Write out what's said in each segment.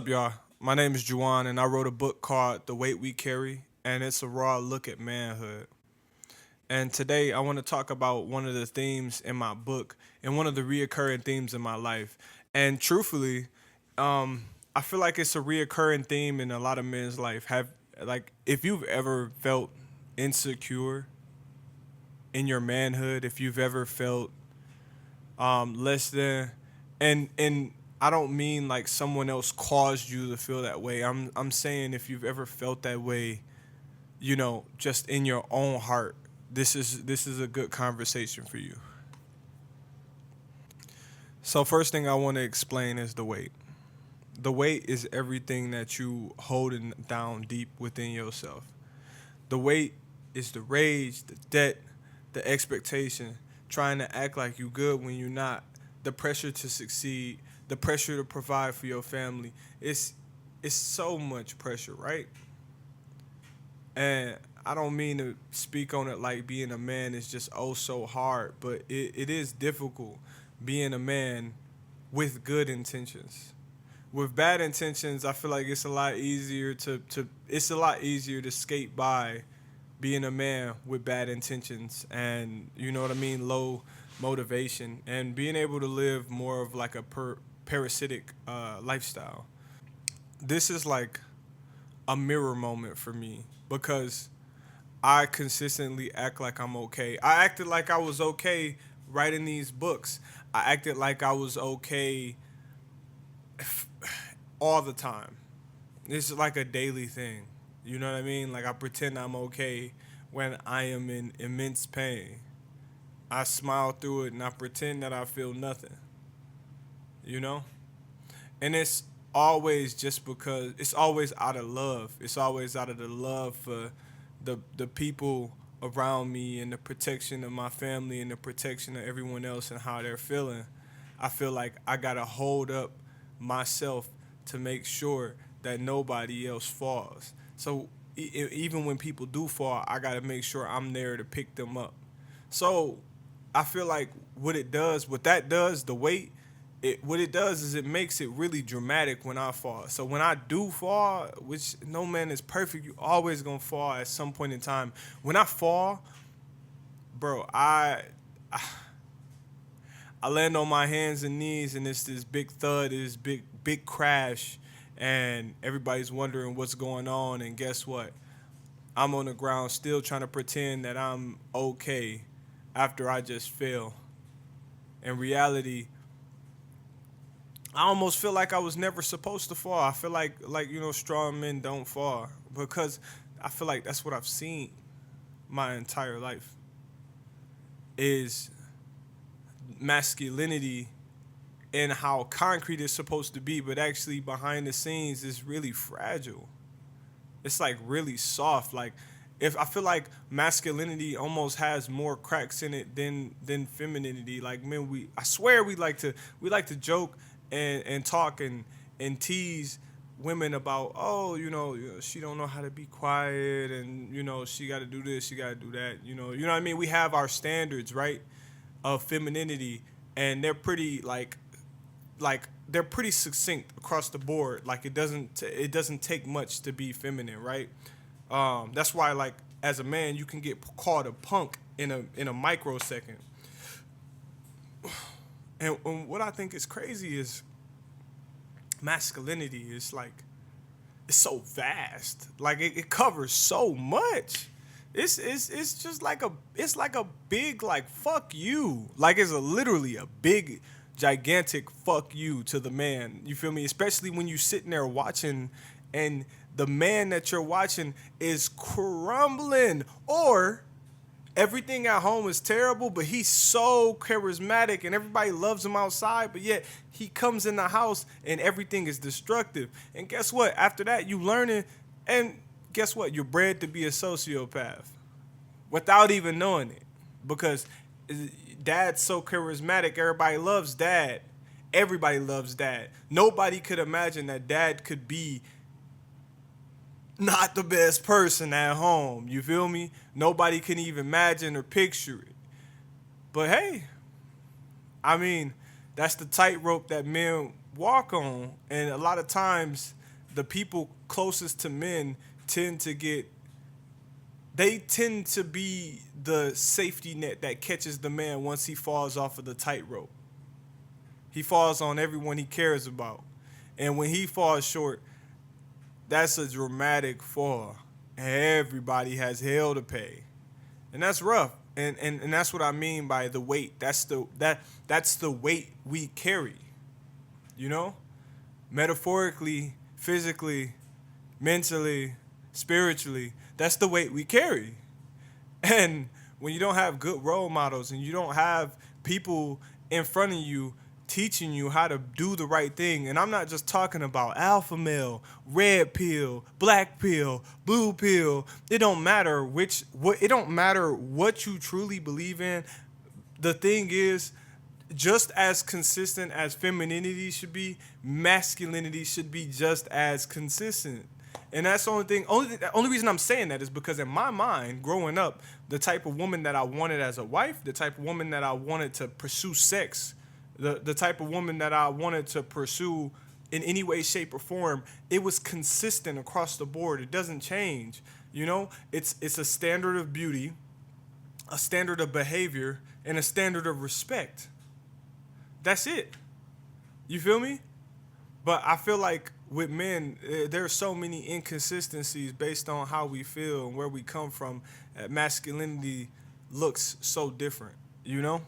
y'all? My name is Juwan, and I wrote a book called The Weight We Carry, and it's a raw look at manhood. And today I want to talk about one of the themes in my book and one of the reoccurring themes in my life. And truthfully, I feel like it's a reoccurring theme in a lot of men's life. If you've ever felt insecure in your manhood, if you've ever felt less than, and I don't mean like someone else caused you to feel that way. I'm saying if you've ever felt that way, just in your own heart, this is a good conversation for you. So first thing I want to explain is the weight. The weight is everything that you holding down deep within yourself. The weight is the rage, the debt, the expectation, trying to act like you good when you're not, the pressure to succeed, the pressure to provide for your family. It's so much pressure, right? And I don't mean to speak on it like being a man is just oh so hard, but it is difficult being a man with good intentions. With bad intentions, I feel like it's a lot easier to skate by being a man with bad intentions and you know what I mean, low motivation and being able to live more of like a parasitic lifestyle. This is like a mirror moment for me because I consistently act like I'm okay. I acted like I was okay writing these books. I acted like I was okay all the time. It's like a daily thing. You know what I mean? Like I pretend I'm okay when I am in immense pain. I smile through it and I pretend that I feel nothing. You know? And it's always just because it's always out of love. It's always out of the love for the people around me and the protection of my family and the protection of everyone else and how they're feeling. I feel like I gotta hold up myself to make sure that nobody else falls. So even when people do fall, I gotta make sure I'm there to pick them up. So I feel like what that does, the weight, what it does is it makes it really dramatic when I fall. So when I do fall, which no man is perfect, you always gonna fall at some point in time. When I fall, bro, I land on my hands and knees and it's this big thud, this big crash, and everybody's wondering what's going on. And guess what? I'm on the ground still trying to pretend that I'm okay after I just fell. In reality, I almost feel like I was never supposed to fall. I feel like strong men don't fall because I feel like that's what I've seen my entire life is masculinity and how concrete it's supposed to be, but actually behind the scenes is really fragile. It's like really soft. Like if I feel like masculinity almost has more cracks in it than femininity. Like men, we I swear we like to joke and talk and tease women about she don't know how to be quiet and she got to do this, she got to do that. You know what I mean. We have our standards, right, of femininity, and they're pretty like they're pretty succinct across the board. Like it doesn't take much to be feminine, right? That's why like as a man you can get called a punk in a microsecond. And what I think is crazy is masculinity is like it's so vast. Like it covers so much. It's just like a big like fuck you. Like it's literally a big gigantic fuck you to the man. You feel me? Especially when you sitting there watching and the man that you're watching is crumbling or everything at home is terrible, but he's so charismatic and everybody loves him outside, but yet he comes in the house and everything is destructive. And guess what? After that, you learning, and guess what? You're bred to be a sociopath without even knowing it. Because dad's so charismatic, everybody loves dad. Everybody loves dad. Nobody could imagine that dad could be not the best person at home. You feel me? Nobody can even imagine or picture it. But hey, I mean, that's the tightrope that men walk on. And a lot of times, the people closest to men tend to get, they tend to be the safety net that catches the man once he falls off of the tightrope. He falls on everyone he cares about. And when he falls short, that's a dramatic fall. Everybody has hell to pay. And that's rough. And that's what I mean by the weight. That's the weight we carry. You know? Metaphorically, physically, mentally, spiritually, that's the weight we carry. And when you don't have good role models and you don't have people in front of you teaching you how to do the right thing, and I'm not just talking about alpha male, red pill, black pill, blue pill. It don't matter it don't matter what you truly believe in. The thing is, just as consistent as femininity should be, masculinity should be just as consistent. And that's the only thing. Only reason I'm saying that is because in my mind, growing up, the type of woman that I wanted as a wife, the type of woman that I wanted to pursue sex, the type of woman that I wanted to pursue in any way, shape, or form, it was consistent across the board. It doesn't change. You know, it's a standard of beauty, a standard of behavior, and a standard of respect. That's it. You feel me? But I feel like with men, there are so many inconsistencies based on how we feel and where we come from. Masculinity looks so different, you know?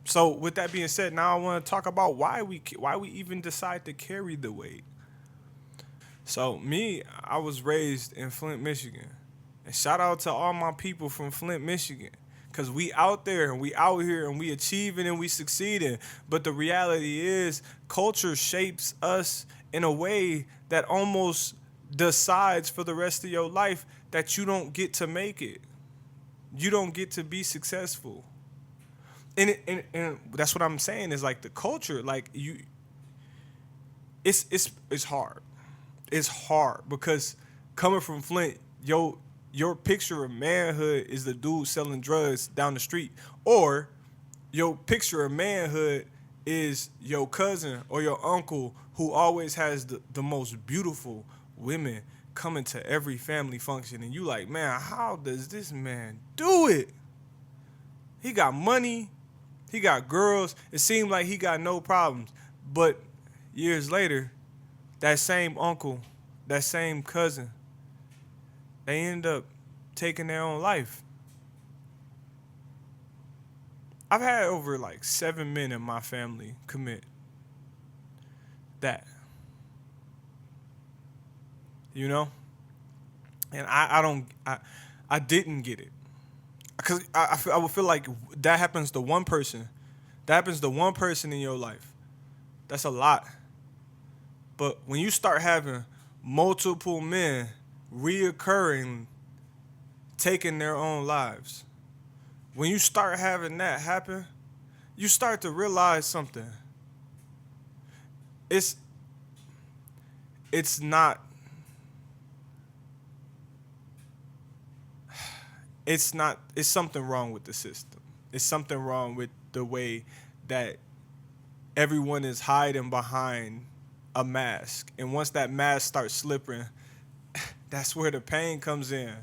So with that being said, now I want to talk about why we even decide to carry the weight. So me, I was raised in Flint, Michigan. And shout out to all my people from Flint, Michigan. Because we out there and we out here and we achieving and we succeeding. But the reality is culture shapes us in a way that almost decides for the rest of your life that you don't get to make it. You don't get to be successful. And that's what I'm saying is like the culture, like it's hard. It's hard because coming from Flint, your picture of manhood is the dude selling drugs down the street, or your picture of manhood is your cousin or your uncle who always has the most beautiful women coming to every family function, and you like, man, how does this man do it? He got money, he got girls. It seemed like he got no problems, but years later, that same uncle, that same cousin, they end up taking their own life. I've had over like 7 men in my family commit that. You know? And I didn't get it. Because I would feel like that happens to one person. That happens to one person in your life. That's a lot. But when you start having multiple men reoccurring taking their own lives, when you start having that happen, you start to realize something. It's not it's something wrong with the system. It's something wrong with the way that everyone is hiding behind a mask. And once that mask starts slipping, that's where the pain comes in.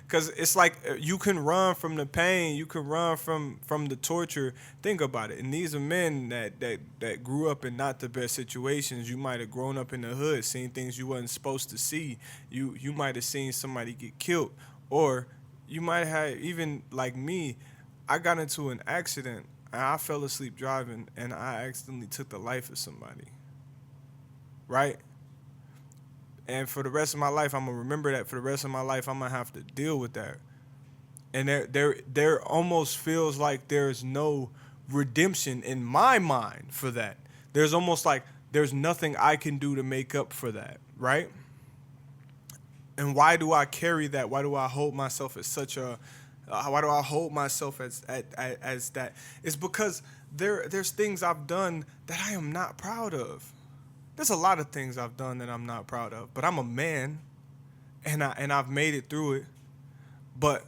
Because it's like you can run from the pain, you can run from the torture. Think about it. And these are men that grew up in not the best situations. You might have grown up in the hood, seen things you wasn't supposed to see. You might have seen somebody get killed. Or you might have, even like me, I got into an accident and I fell asleep driving and I accidentally took the life of somebody. Right? And for the rest of my life, I'm gonna remember that. For the rest of my life, I'm gonna have to deal with that. And there almost feels like there's no redemption in my mind for that. There's almost like there's nothing I can do to make up for that, right? And why do I carry that? Why do I hold myself as such a? Why do I hold myself as that? It's because there's things I've done that I am not proud of. There's a lot of things I've done that I'm not proud of, but I'm a man, and I've made it through it. But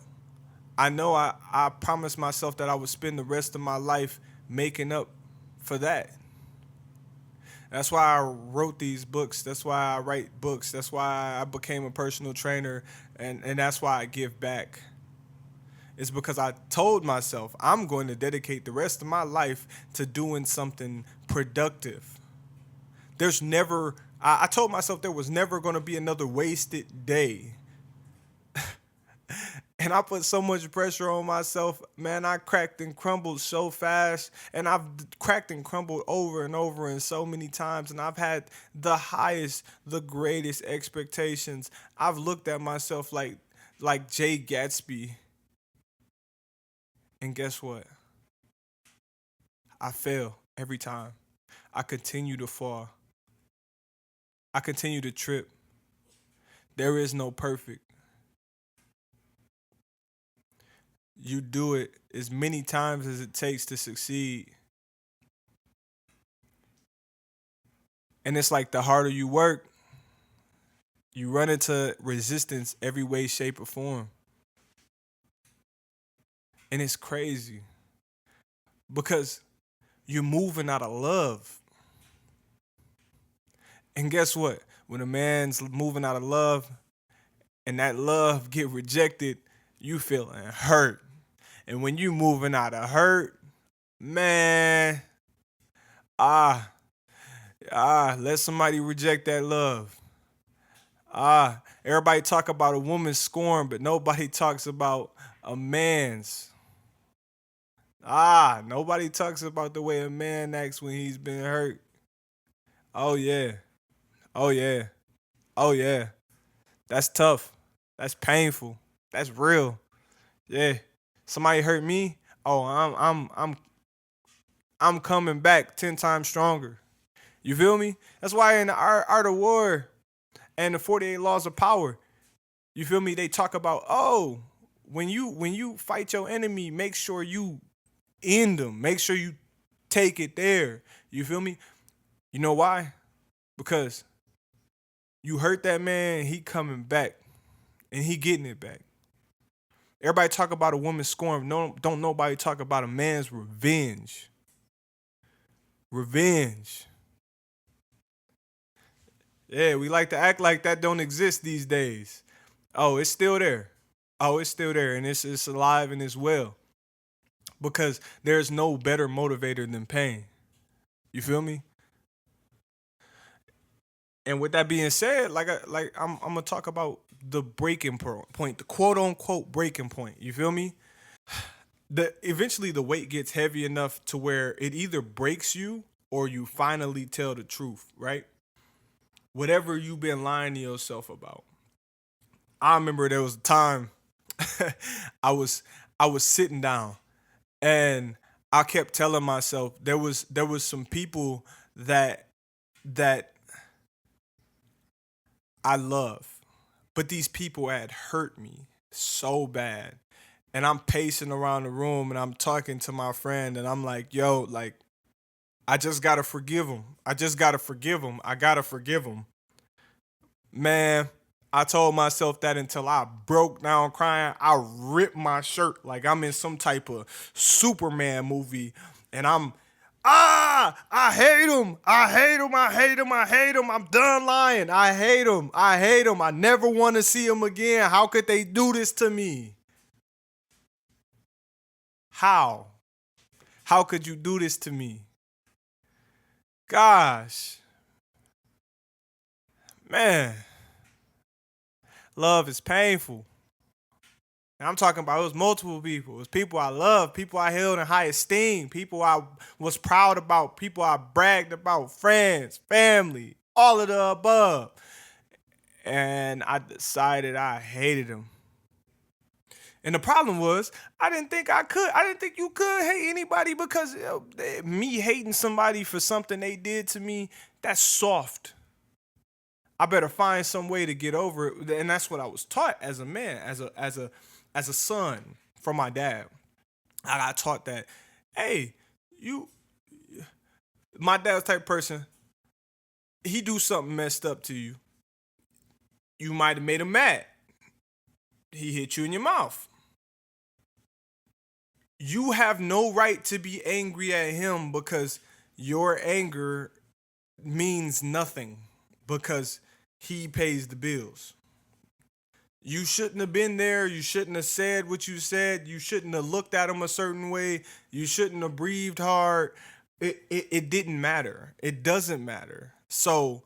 I know I promised myself that I would spend the rest of my life making up for that. That's why I wrote these books. That's why I write books. That's why I became a personal trainer, and that's why I give back. It's because I told myself I'm going to dedicate the rest of my life to doing something productive. There's never, I told myself there was never going to be another wasted day. And I put so much pressure on myself, man. I cracked and crumbled so fast, and I've cracked and crumbled over and over and so many times. And I've had the highest, the greatest expectations. I've looked at myself like Jay Gatsby, and guess what? I fail every time. I continue to fall. I continue to trip. There is no perfect. You do it as many times as it takes to succeed. And it's like the harder you work, you run into resistance every way, shape, or form. And it's crazy because you're moving out of love. And guess what? When a man's moving out of love and that love get rejected, you feeling hurt. And when you moving out of hurt, man, ah, let somebody reject that love. Everybody talk about a woman's scorn, but nobody talks about a man's. Nobody talks about the way a man acts when he's been hurt. Oh yeah. Oh yeah. Oh yeah. That's tough. That's painful. That's real. Yeah. Somebody hurt me. Oh, I'm coming back 10 times stronger. You feel me? That's why in the art of war and the 48 laws of power, you feel me? They talk about, oh, when you fight your enemy, make sure you end them. Make sure you take it there. You feel me? You know why? Because you hurt that man, he coming back and he getting it back. Everybody talk about a woman's scorn. No, don't nobody talk about a man's revenge. Revenge. Yeah, we like to act like that don't exist these days. Oh, it's still there. Oh, it's still there, and it's alive and it's well because there's no better motivator than pain. You feel me? And with that being said, I'm gonna talk about the point, the quote unquote breaking point. You feel me? The eventually the weight gets heavy enough to where it either breaks you or you finally tell the truth, right? Whatever you've been lying to yourself about. I remember there was a time I was I was sitting down and I kept telling myself there was some people that that I love, but these people had hurt me so bad. And I'm pacing around the room and I'm talking to my friend and I'm like, yo, like I just gotta forgive him. I just gotta forgive him. I gotta forgive him. Man, I told myself that until I broke down crying. I ripped my shirt like I'm in some type of Superman movie. And I hate him. I hate him. I hate him. I hate him. I'm done lying. I hate him. I hate him. I never want to see him again. How could they do this to me? How? How could you do this to me? Gosh, man, love is painful. And I'm talking about it was multiple people. It was people I loved, people I held in high esteem, people I was proud about, people I bragged about, friends, family, all of the above. And I decided I hated them. And the problem was, I didn't think I could. I didn't think you could hate anybody because me hating somebody for something they did to me, that's soft. I better find some way to get over it. And that's what I was taught as a man, as a son from my dad. I got taught that, hey, you my dad's type of person, he do something messed up to you. You might have made him mad. He hit you in your mouth. You have no right to be angry at him because your anger means nothing because he pays the bills. You shouldn't have been there. You shouldn't have said what you said. You shouldn't have looked at him a certain way. You shouldn't have breathed hard. It didn't matter. It doesn't matter. So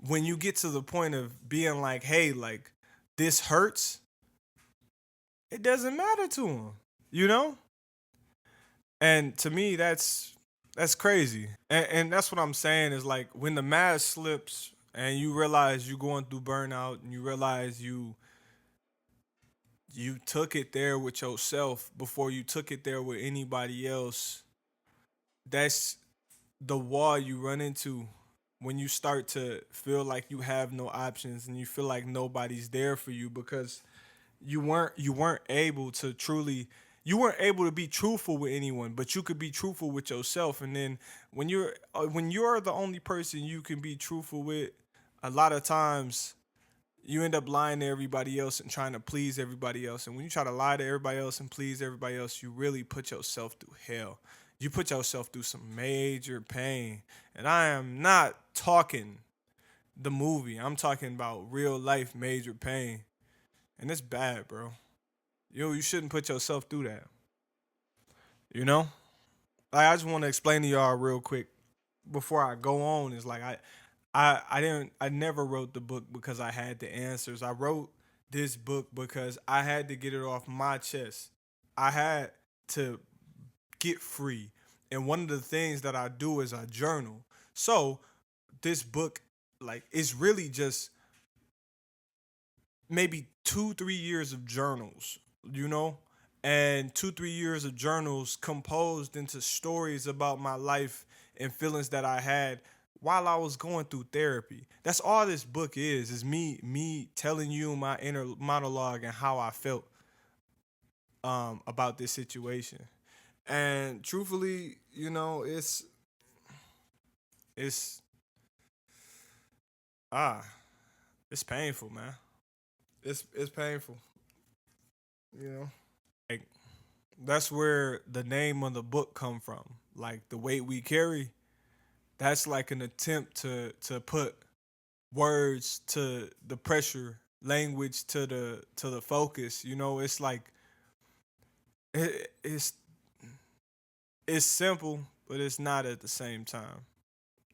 when you get to the point of being like, hey, like this hurts, it doesn't matter to him, you know? And to me, that's crazy. And that's what I'm saying is like when the mask slips and you realize you're going through burnout and you realize you took it there with yourself before you took it there with anybody else. That's the wall you run into when you start to feel like you have no options and you feel like nobody's there for you because you weren't able to truly, you weren't able to be truthful with anyone, but you could be truthful with yourself. And then when you're the only person you can be truthful with, a lot of times you end up lying to everybody else and trying to please everybody else. And when you try to lie to everybody else and please everybody else, you really put yourself through hell. You put yourself through some major pain. And I am not talking the movie. I'm talking about real life major pain. And it's bad, bro. You shouldn't put yourself through that. You know? Like I just want to explain to y'all real quick before I go on is like I never wrote the book because I had the answers. I wrote this book because I had to get it off my chest. I had to get free. And one of the things that I do is I journal. So this book, like, it's really just maybe 2, 3 years of journals, you know? And 2, 3 years of journals composed into stories about my life and feelings that I had while I was going through therapy. That's all this book is me telling you my inner monologue and how I felt about this situation. And truthfully, it's ah, it's painful, man. It's painful, you know. Like that's where the name of the book come from. Like the weight we carry, that's like an attempt to put words to the pressure, language to the focus. It's like it, it's simple, but it's not at the same time.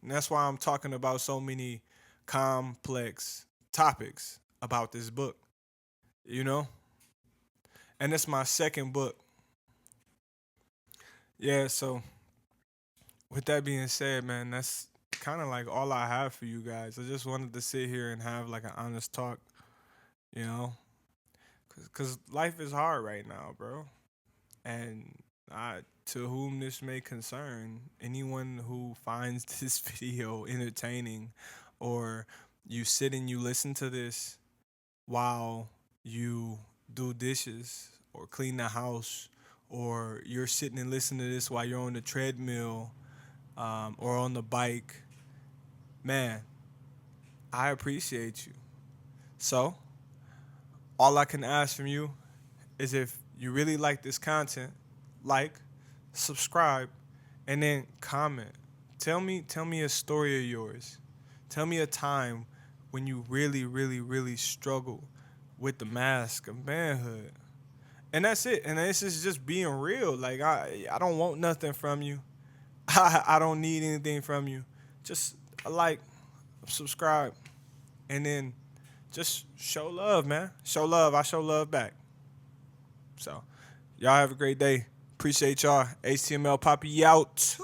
And that's why I'm talking about so many complex topics about this book, you know? And it's my second book. Yeah, so with that being said, man, that's kind of like all I have for you guys. I just wanted to sit here and have like an honest talk, you know? Cause life is hard right now, bro. And to whom this may concern, anyone who finds this video entertaining, or you sit and you listen to this while you do dishes or clean the house, or you're sitting and listening to this while you're on the treadmill or on the bike, man, I appreciate you. So, all I can ask from you is if you really like this content, like, subscribe, and then comment. Tell me a story of yours. Tell me a time when you really, really, really struggle with the mask of manhood. And that's it. And this is just being real. Like I don't want nothing from you. I don't need anything from you. Just a like, subscribe, and then just show love, man. Show love. I show love back. So, y'all have a great day. Appreciate y'all. HTML Poppy out.